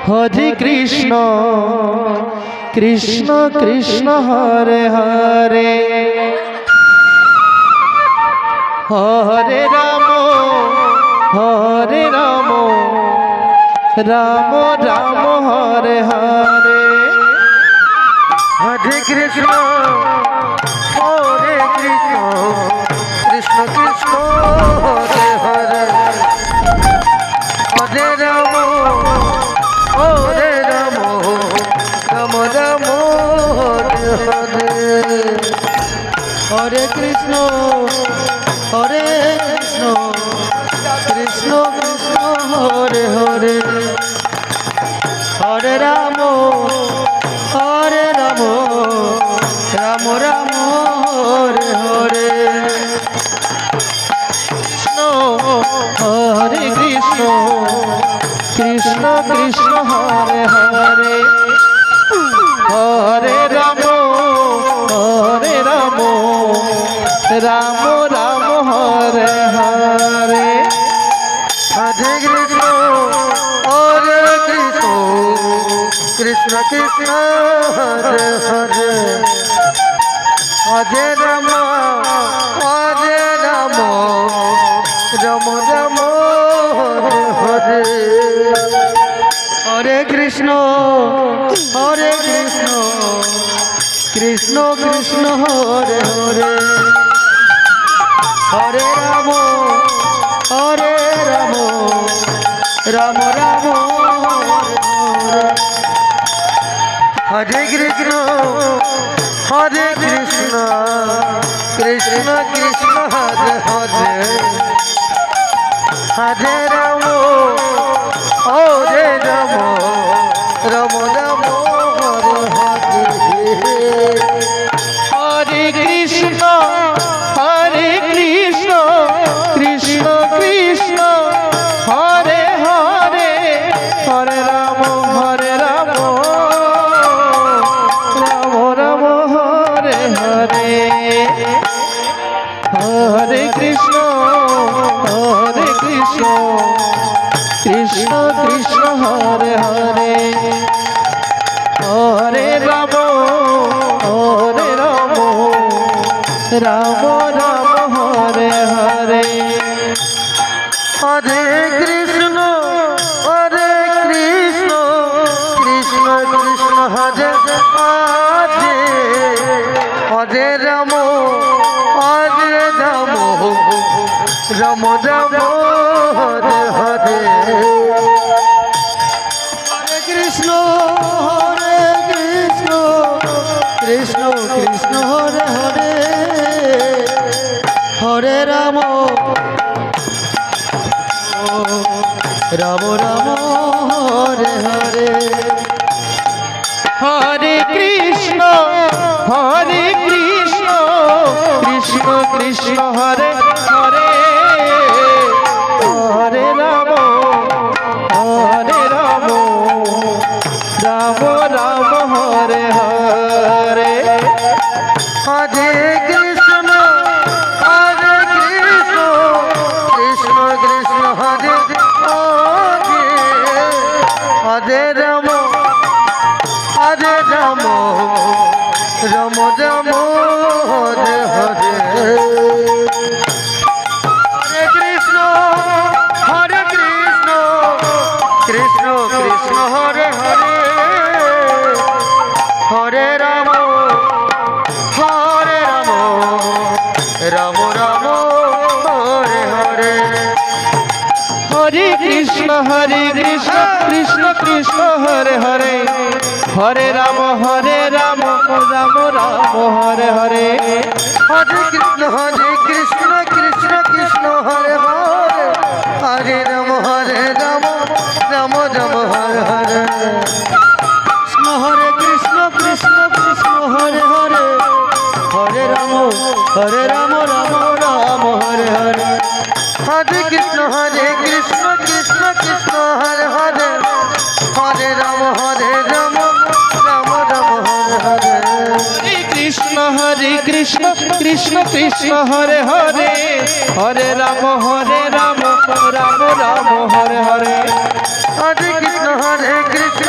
হরে Krishna Krishna Krishna Hare Hare Hare Ram Ram Ram Hare Hare Hare Krishna Krishna Krishna Hare Hare Hare Ram Ram Ram Hare Hare Hare Krishna Krishna Krishna Hare Hare Hare Ram Ram Ram Hare Hare Krishna হরে Krishna Krishna Krishna Hare Hare Hare Ram Ram Ram Hare Hare Hare Krishna Krishna Krishna Hare Hare Hare Ram Ram Ram Hare Hare Hare Krishna Krishna Krishna Hare Hare Hare Ram Ram Ram হরে Krishna Krishna Krishna Hare Hare Hare Ram Ram Ram Hare Hare Hare Krishna Krishna Krishna Hare Hare Hare Ram Ram Ram Hare Hare Hare Krishna Krishna Krishna Hare Hare Hare Ram Ram Ram Hare Hare Hare Krishna Krishna Krishna Hare Hare Hare Ram Ram Ram Hare Hare Hare Krishna Krishna Krishna Hare Hare Hare Ram Ram Hare Hare Hare Krishna Krishna Krishna Hare Hare Hare Ram Ram Ram Hare Hare Hare Krishna Krishna Krishna Hare Hare Ram Ram Ram Hare Hare Hare Krishna Krishna Krishna Hare Hare Hare Ram Ram Ram Hare Hare Hare Krishna Krishna Krishna Hare Hare Hare Ram Ram Ram Hare Hare Hare Krishna Krishna Krishna Hare Hare Hare Ram Ram Ram Hare Hare Krishna Krishna Krishna Hare Hare Hare Ram Ram Ram Hare Hare Hare Krishna Krishna Krishna Hare Hare Hare Ram Ram Ram Hare Hare Krishna Krishna Krishna Hare Hare Hare Ram Ram Ram Hare Hare Hare Krishna Krishna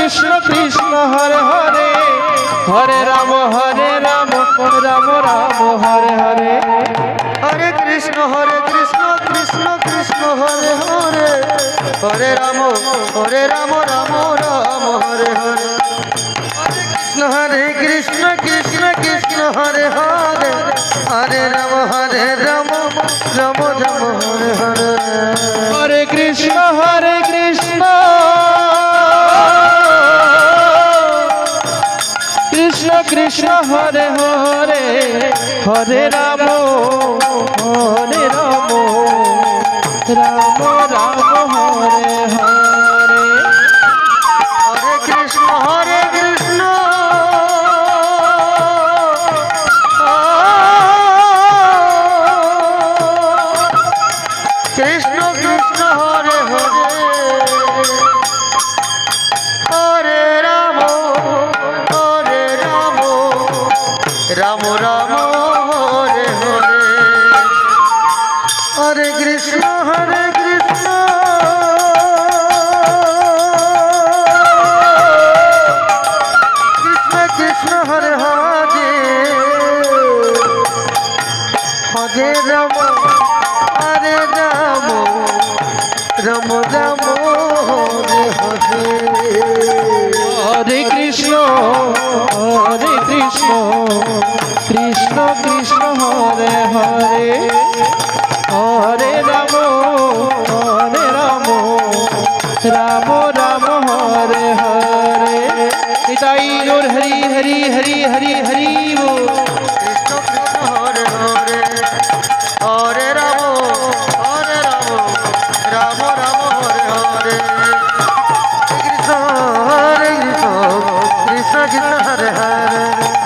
Krishna Krishna Hare Hare Hare Ram Ram Ram Hare Hare Hare Krishna Krishna Krishna Hare Hare Hare Ram Ram Ram Hare Hare Hare Krishna Krishna Hare Hare Hare Ram Ram Ram Hare Hare Hare Krishna Krishna Krishna Hare Hare Hare Ram Ram Ram Hare Hare Hare Krishna Krishna Krishna Hare Hare Hare Ram Ram Ram Hare Hare Hare Krishna Krishna Krishna Hare Hare Hare Ram Ram Ram Hare Hare Hare Krishna Krishna Krishna Hare Hare Hare Ram Ram Ram Hare Hare Nitai Gour Hari Hari Hari Hari Hari বল। Krishna Krishna Hare Hare Hare Ram Ram Hare Hare Krishna Krishna Krishna Hare Hare